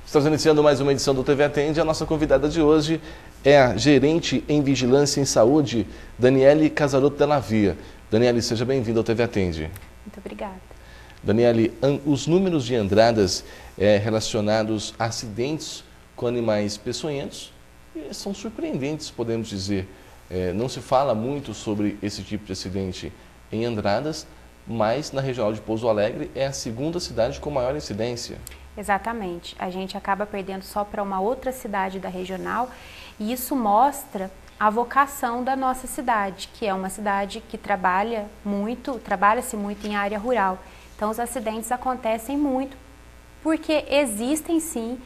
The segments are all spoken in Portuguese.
Estamos iniciando mais uma edição do TV Atende. A nossa convidada de hoje é a gerente em Vigilância em Saúde, Daniele Casarotto Della Via. Daniele, seja bem-vinda ao TV Atende. Muito obrigada. Daniele, os números de Andradas relacionados a acidentes com animais peçonhentos são surpreendentes, podemos dizer. Não se fala muito sobre esse tipo de acidente em Andradas, mas na regional de Pouso Alegre é a segunda cidade com maior incidência. Exatamente. A gente acaba perdendo só para uma outra cidade da regional e isso mostra a vocação da nossa cidade, que é uma cidade que trabalha-se muito em área rural. Então os acidentes acontecem muito porque existem sim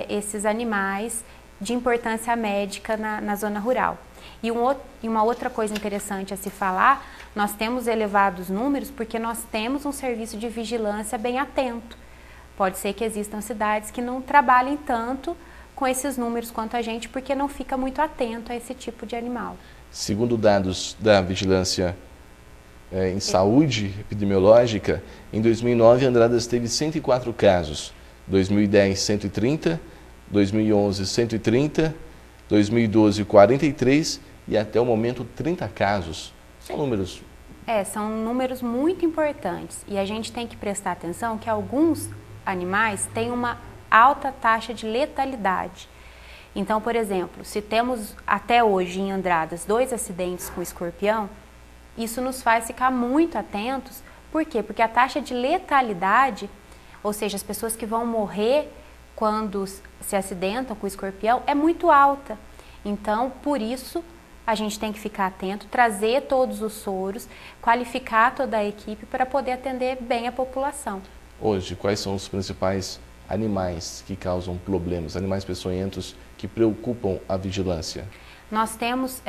esses animais de importância médica na zona rural. E uma outra coisa interessante a se falar, nós temos elevados números porque nós temos um serviço de vigilância bem atento. Pode ser que existam cidades que não trabalhem tanto com esses números quanto a gente, porque não fica muito atento a esse tipo de animal. Segundo dados da Vigilância em Saúde Epidemiológica, em 2009 Andradas teve 104 casos, 2010 130, 2011 130, 2012 43 e até o momento 30 casos. São números... São números muito importantes e a gente tem que prestar atenção que alguns animais têm uma alta taxa de letalidade. Então, por exemplo, se temos até hoje em Andradas 2 acidentes com escorpião, isso nos faz ficar muito atentos. Por quê? Porque a taxa de letalidade, ou seja, as pessoas que vão morrer quando se acidentam com escorpião, é muito alta. Então, por isso, a gente tem que ficar atento, trazer todos os soros, qualificar toda a equipe para poder atender bem a população. Hoje, quais são os principais animais que causam problemas, animais peçonhentos que preocupam a vigilância? Nós temos,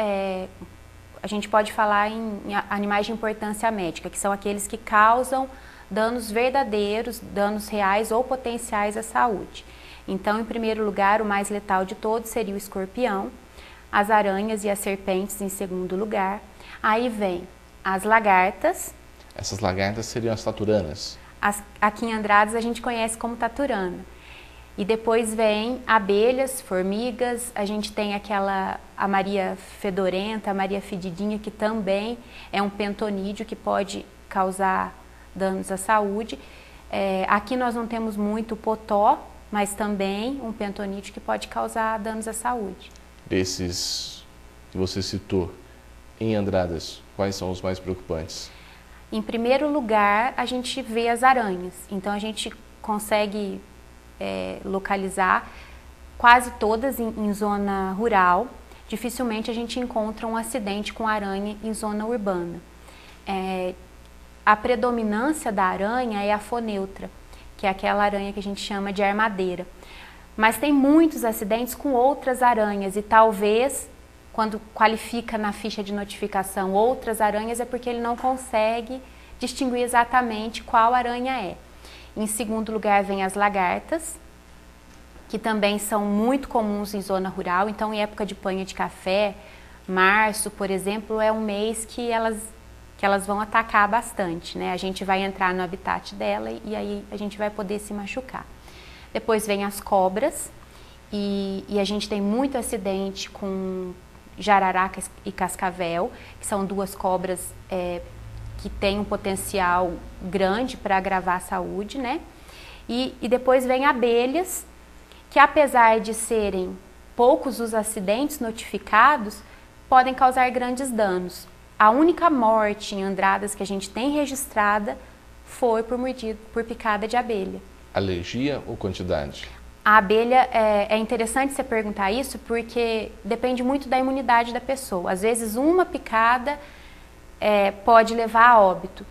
a gente pode falar em animais de importância médica, que são aqueles que causam danos verdadeiros, danos reais ou potenciais à saúde. Então, em primeiro lugar, o mais letal de todos seria o escorpião, as aranhas e as serpentes em segundo lugar. Aí vem as lagartas. Essas lagartas seriam as taturanas? Aqui em Andradas a gente conhece como taturana. E depois vem abelhas, formigas, a gente tem a Maria fedorenta, a Maria fedidinha, que também é um pentonídeo que pode causar danos à saúde. Aqui nós não temos muito potó, mas também um pentonídeo que pode causar danos à saúde. Desses que você citou em Andradas, quais são os mais preocupantes? Em primeiro lugar, a gente vê as aranhas. Então, a gente consegue localizar quase todas em zona rural. Dificilmente a gente encontra um acidente com aranha em zona urbana. A predominância da aranha é a foneutra, que é aquela aranha que a gente chama de armadeira. Mas tem muitos acidentes com outras aranhas e talvez, quando qualifica na ficha de notificação outras aranhas, é porque ele não consegue distinguir exatamente qual aranha é. Em segundo lugar vem as lagartas, que também são muito comuns em zona rural. Então, em época de panha de café, março, por exemplo, é um mês que elas vão atacar bastante, né? A gente vai entrar no habitat dela e aí a gente vai poder se machucar. Depois vem as cobras e a gente tem muito acidente com jararaca e cascavel, que são duas cobras que têm um potencial grande para agravar a saúde, né? E depois vem abelhas, que apesar de serem poucos os acidentes notificados, podem causar grandes danos. A única morte em Andradas que a gente tem registrada foi por picada de abelha. Alergia ou quantidade? A abelha, é interessante você perguntar isso porque depende muito da imunidade da pessoa. Às vezes uma picada pode levar a óbito.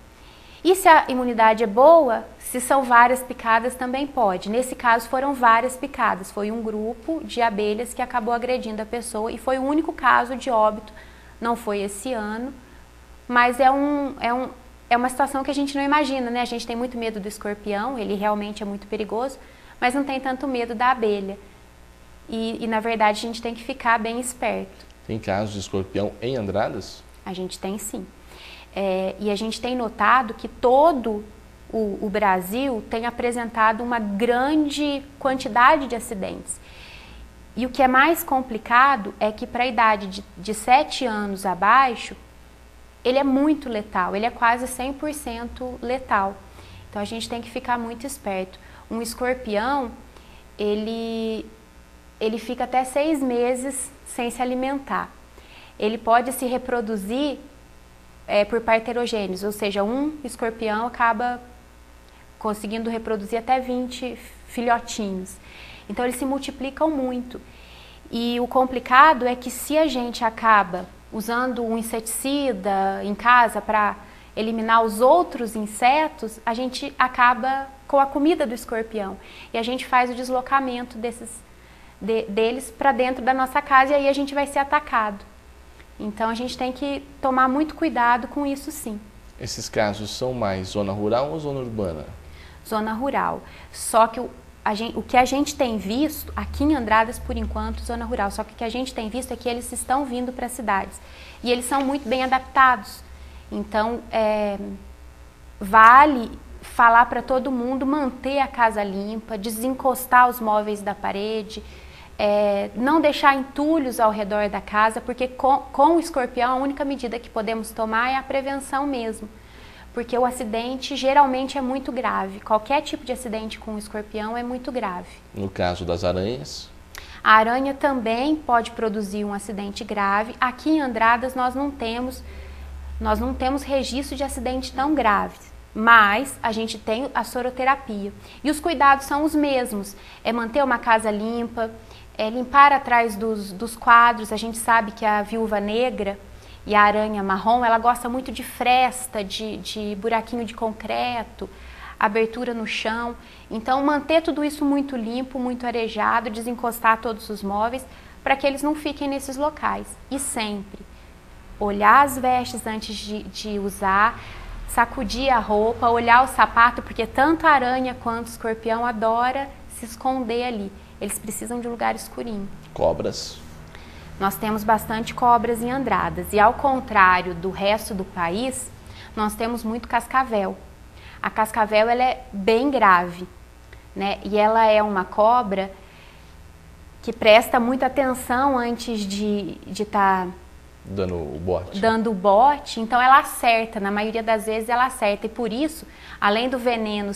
E se a imunidade é boa, se são várias picadas também pode. Nesse caso foram várias picadas, foi um grupo de abelhas que acabou agredindo a pessoa e foi o único caso de óbito, não foi esse ano, mas é uma situação que a gente não imagina, né? A gente tem muito medo do escorpião, ele realmente é muito perigoso, mas não tem tanto medo da abelha. E na verdade a gente tem que ficar bem esperto. Tem casos de escorpião em Andradas? A gente tem sim. E a gente tem notado que todo o Brasil tem apresentado uma grande quantidade de acidentes. E o que é mais complicado é que para a idade de 7 anos abaixo, ele é muito letal, ele é quase 100% letal. Então a gente tem que ficar muito esperto. Um escorpião, ele fica até 6 meses sem se alimentar. Ele pode se reproduzir por parterogênese, ou seja, um escorpião acaba conseguindo reproduzir até 20 filhotinhos. Então eles se multiplicam muito. E o complicado é que se a gente acaba usando um inseticida em casa para eliminar os outros insetos, a gente acaba com a comida do escorpião. E a gente faz o deslocamento deles para dentro da nossa casa e aí a gente vai ser atacado. Então a gente tem que tomar muito cuidado com isso, sim. Esses casos são mais zona rural ou zona urbana? Zona rural. Só que o que a gente tem visto, aqui em Andradas, por enquanto, zona rural, só que o que a gente tem visto é que eles estão vindo para as cidades. E eles são muito bem adaptados. Então, vale falar para todo mundo manter a casa limpa, desencostar os móveis da parede, não deixar entulhos ao redor da casa, porque com o escorpião a única medida que podemos tomar é a prevenção mesmo. Porque o acidente geralmente é muito grave. Qualquer tipo de acidente com o escorpião é muito grave. No caso das aranhas? A aranha também pode produzir um acidente grave. Aqui em Andradas nós não temos registro de acidente tão grave, mas a gente tem a soroterapia. E os cuidados são os mesmos. É manter uma casa limpa, limpar atrás dos quadros. A gente sabe que a viúva negra e a aranha marrom, ela gosta muito de fresta, de buraquinho de concreto, abertura no chão. Então, manter tudo isso muito limpo, muito arejado, desencostar todos os móveis, para que eles não fiquem nesses locais. E sempre olhar as vestes antes de usar, sacudir a roupa, olhar o sapato, porque tanto a aranha quanto o escorpião adora se esconder ali. Eles precisam de um lugar escurinho. Cobras? Nós temos bastante cobras em Andradas e, ao contrário do resto do país, nós temos muito cascavel. A cascavel ela é bem grave, né? E ela é uma cobra que presta muita atenção antes de estar dando o bote. Dando o bote, então ela acerta, na maioria das vezes ela acerta. E por isso, além do veneno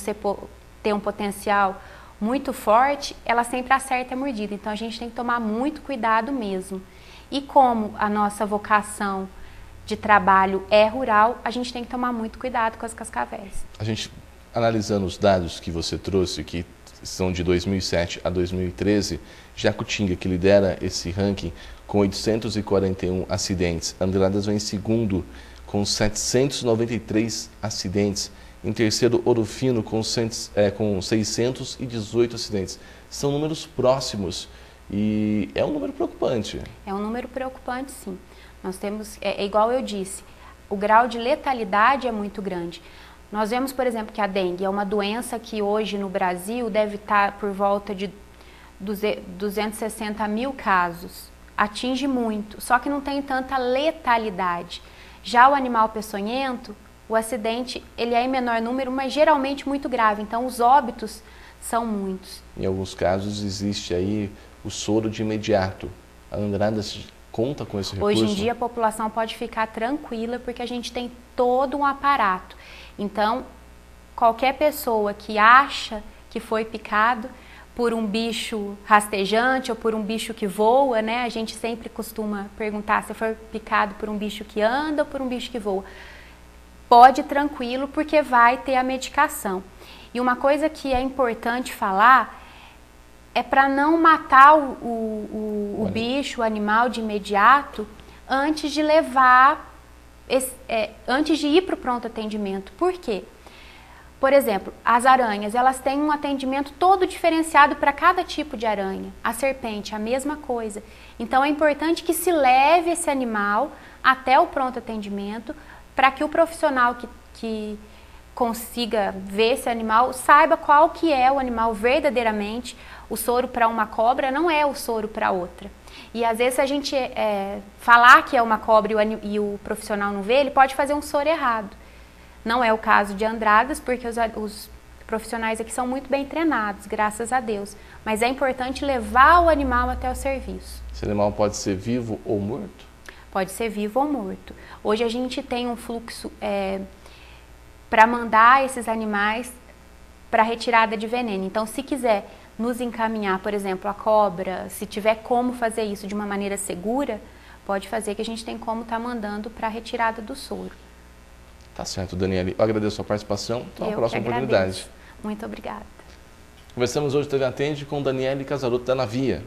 ter um potencial muito forte, ela sempre acerta a mordida. Então a gente tem que tomar muito cuidado mesmo. E como a nossa vocação de trabalho é rural, a gente tem que tomar muito cuidado com as cascavéis. A gente, analisando os dados que você trouxe, que são de 2007 a 2013, Jacutinga, que lidera esse ranking com 841 acidentes. Andradas vem em segundo com 793 acidentes. Em terceiro, Ouro Fino com 618 acidentes. São números próximos e é um número preocupante. É um número preocupante, sim. Nós temos, igual eu disse, o grau de letalidade é muito grande. Nós vemos, por exemplo, que a dengue é uma doença que hoje no Brasil deve estar por volta de 260 mil casos. Atinge muito, só que não tem tanta letalidade. Já o animal peçonhento, o acidente ele é em menor número, mas geralmente muito grave. Então os óbitos são muitos. Em alguns casos existe aí o soro de imediato. A Andradas conta com esse recurso? Hoje em dia a população pode ficar tranquila porque a gente tem todo um aparato. Então, qualquer pessoa que acha que foi picado por um bicho rastejante ou por um bicho que voa, né? A gente sempre costuma perguntar se foi picado por um bicho que anda ou por um bicho que voa. Pode ir tranquilo porque vai ter a medicação. E uma coisa que é importante falar é para não matar o bicho, o animal de imediato, antes de levar, antes de ir para o pronto atendimento. Por quê? Por exemplo, as aranhas, elas têm um atendimento todo diferenciado para cada tipo de aranha. A serpente, a mesma coisa. Então é importante que se leve esse animal até o pronto atendimento para que o profissional que consiga ver esse animal saiba qual que é o animal verdadeiramente. O soro para uma cobra não é o soro para outra. E às vezes se a gente falar que é uma cobra e o profissional não vê, ele pode fazer um soro errado. Não é o caso de Andradas, porque os profissionais aqui são muito bem treinados, graças a Deus. Mas é importante levar o animal até o serviço. Esse animal pode ser vivo ou morto? Pode ser vivo ou morto. Hoje a gente tem um fluxo para mandar esses animais para retirada de veneno. Então, se quiser nos encaminhar, por exemplo, a cobra, se tiver como fazer isso de uma maneira segura, pode fazer, que a gente tem como estar mandando para a retirada do soro. Tá certo, Daniele. Eu agradeço a sua participação. Até uma próxima oportunidade. Muito obrigada. Conversamos hoje, TV Atende, com Daniele Casaroto da Navia.